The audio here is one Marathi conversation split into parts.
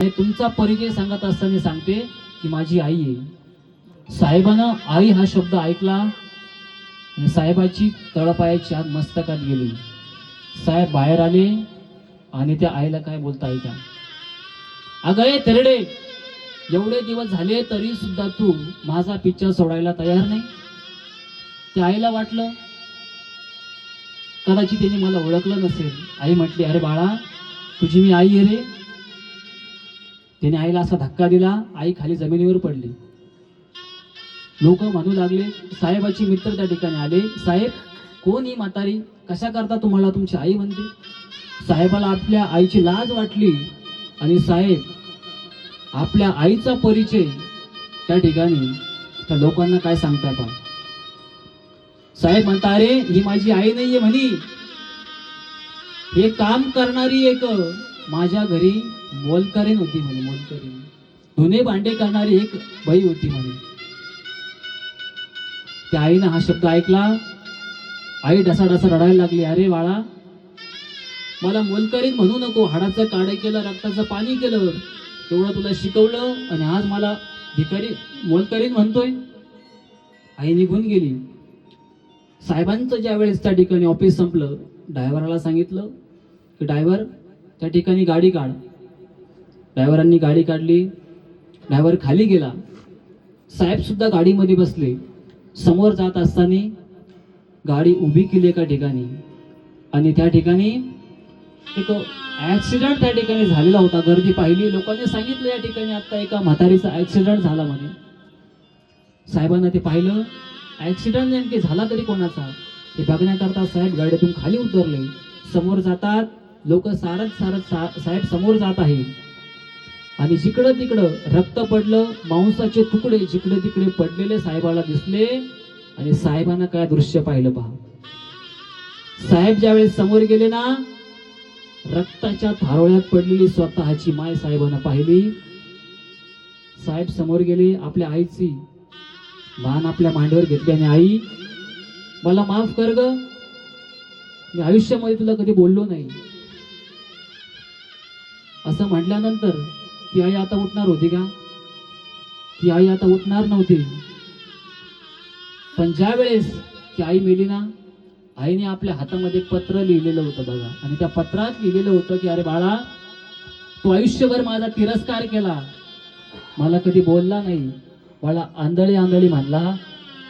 तुमचा परिचय सांगत असताना सांगते की माझी आई आहे. साहेबानं आई हा शब्द ऐकला आणि साहेबाची तळपायाची आग मस्तकात गेली. साहेब बाहेर आले आणि त्या आईला काय बोलता ऐका. अगं ए तेरडे, एवढे दिवस झाले तरी सुद्धा तू माझा पिक्चर सोडायला तयार नाही. त्या आईला वाटलं कदाचित त्यांनी मला ओळखलं नसेल. आई म्हटली, अरे बाळा, तुझी मी आई आहे रे. त्याने आईला असा धक्का दिला, आई खाली जमिनीवर पडली. लोक म्हणू लागले, साहेबाची मित्र त्या ठिकाणी आले, साहेब कोण ही म्हातारी, कशा करता तुम्हाला तुमची आई म्हणते. साहेबाला आपल्या आईची लाज वाटली आणि साहेब आपल्या आईचा परिचय त्या ठिकाणी त्या लोकांना काय सांगताय पहा. साहेब म्हणता, अरे ही माझी आई नाहीये म्हणी, हे काम करणारी एक माझ्या घरी मोलकरीण होती म्हणे. मोलकरीण धुणे भांडे करणारी एक बाई होती म्हणे. त्या आईनं हा शब्द ऐकला, आई ढसाढसा रडायला लागली. अरे बाळा, मला मोलकरीण म्हणू नको, हाडाचं काढे केलं, रक्ताचं पाणी केलं, एवढं तुला शिकवलं आणि आज मला भिकारी मोलकरीण म्हणतोय. आई निघून गेली. साहेबांचं ज्या वेळेस त्या ठिकाणी ऑफिस संपलं, ड्रायव्हराला सांगितलं की ड्रायव्हर त्या ठिकाणी गाडी काढ. ड्रायव्हरांनी गाडी काढली. ड्रायव्हर खाली गेला. साहेब सुद्धा गाडीमध्ये बसले. समोर जात असताना गाडी उभी केली एका ठिकाणी आणि त्या ठिकाणी एक ऍक्सिडेंट त्या ठिकाणी झालेला होता. गर्दी पाहिली, लोकांनी सांगितलं या ठिकाणी आता एका म्हातारीचा ऍक्सिडेंट झाला म्हणे. साहेबांना ते पाहिलं. ऍक्सिडेंट नेमके झाला तरी कोणाचा हे बघण्याकरता साहेब गाडीतून खाली उतरले. समोर जातात लोक, सारत सारत साहेब समोर जात आहे आणि जिकडं तिकडं रक्त पडलं, मांसाचे तुकडे जिकडे तिकडे पडलेले साहेबाला दिसले आणि साहेबांना काय दृश्य पाहिलं पहा. साहेब ज्यावेळेस समोर गेले ना, रक्ताच्या थारोळ्यात पडलेली स्वतःची माय साहेबांना पाहिली. साहेब समोर गेले, आपल्या आईची मान आपल्या मांडीवर घेतली आणि आई मला माफ कर ग, मी आयुष्यामध्ये तुला कधी बोललो नाही. असं म्हटल्यानंतर ती आई आता उठणार होती का? ती आई आता उठणार नव्हती. पण ज्या वेळेस ती आई मेली ना, आईने आपल्या हातामध्ये एक पत्र लिहिलेलं होतं बघा. आणि त्या पत्रात लिहिलेलं होतं की अरे बाळा, तू आयुष्यभर माझा तिरस्कार केला, मला कधी बोलला नाही, बाळा आंधळी आंधळी म्हणला.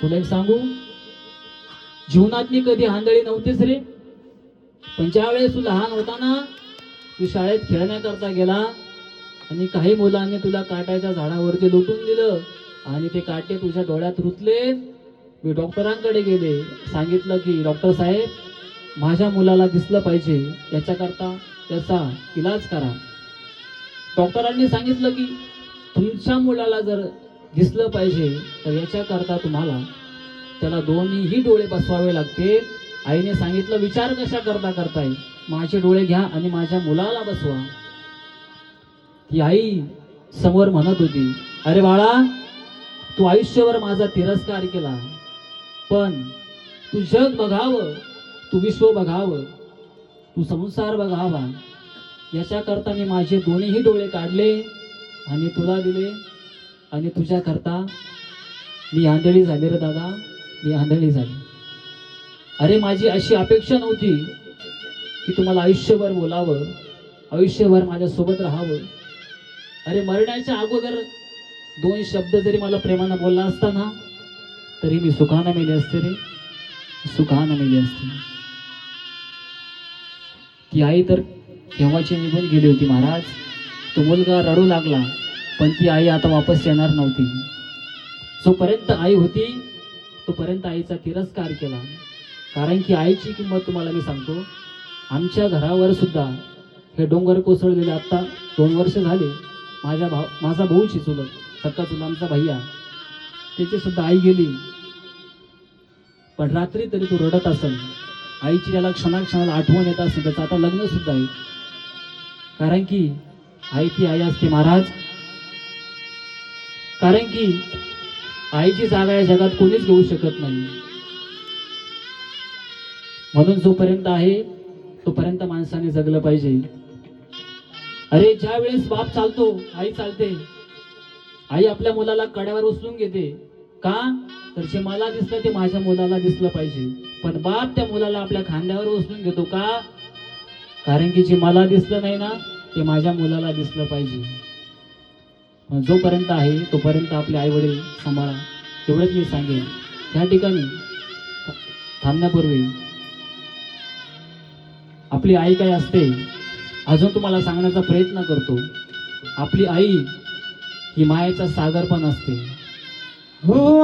तुला एक सांगू, जीवनात मी कधी आंधळी नव्हतीच रे. पण ज्या वेळेस तू लहान होता ना, तू शाळेत खेळण्याकरता गेला आणि काही मुलांनी तुला काट्याच्या झाडावरती लोटून दिलं आणि ते काटे तुझ्या डोळ्यात रुतले. मी डॉक्टरांकडे गेले, सांगितलं की डॉक्टर साहेब, माझ्या मुलाला दिसलं पाहिजे, याच्याकरता त्याचा इलाज करा. डॉक्टरांनी सांगितलं की तुमच्या मुलाला जर दिसलं पाहिजे तर याच्याकरता तुम्हाला त्याला दोन्हीही डोळे बसवावे लागते. आईने सांगितलं, विचार कशा करता करताय, माझे डोळे घ्या आणि माझ्या मुलाला बसवा. ती आई समोर म्हणत होती, अरे बाळा, तू आयुष्यभर माझा तिरस्कार केला, पण तू जग बघावं, तू विश्व बघावं, तू संसार बघावा, याच्याकरता मी माझे दोन्हीही डोळे काढले आणि तुला दिले आणि तुझ्या करता मी आंधळी झाली रे दादा, मी आंधळी झाली. अरे माझी अशी अपेक्षा नव्हती की तुम्हाला आयुष्यभर बोलावं, आयुष्यभर माझ्यासोबत राहावं. अरे मरण्याच्या अगोदर दोन शब्द जरी मला प्रेमानं बोलला असता ना, तरी मी सुखानं मेले असते रे, सुखानं मेले असते. ती आई तर केव्हाची निघून गेली होती महाराज. तो मुलगा रडू लागला, पण ती आई आता वापस येणार नव्हती. जोपर्यंत आई होती तोपर्यंत आईचा तिरस्कार केला. कारण की आईची किंमत तुम्हाला मी सांगतो, आमच्या घरावर सुद्धा हे डोंगर कोसळलेले आता 2 वर्ष झाले. माझा भाऊची चुलत, सक्का चुलत आमचा भैया, त्याची सुद्धा आई गेली. पण रात्री तरी तो रडत असेल. आईची त्याला क्षणाक्षणाला आठवण येत असेल. त्याचं आता लग्न सुद्धा आहे. कारण की आई ती आई असते महाराज. कारण की आईची जागा या जगात कोणीच घेऊ शकत नाही. म्हणून जोपर्यंत आहे तोपर्यंत माणसाने जगलं पाहिजे. अरे ज्या वेळेस बाप चालतो आई चालते. आई आपल्या मुलाला कड्यावर उचलून घेते. का तर जे मला दिसलं ते माझ्या मुलाला दिसलं पाहिजे. पण बाप त्या मुलाला आपल्या खांद्यावर उचलून घेतो का? कारण की जे मला दिसलं नाही ना ते माझ्या मुलाला दिसलं पाहिजे. मग जोपर्यंत आहे तोपर्यंत आपले आई वडील सांभाळा, एवढंच मी सांगेन. त्या ठिकाणी थांबण्यापूर्वी आपली आई काय असते अजून तुम्हाला सांगण्याचा प्रयत्न करतो. आपली आई ही मायेचा सागर पण असते. हो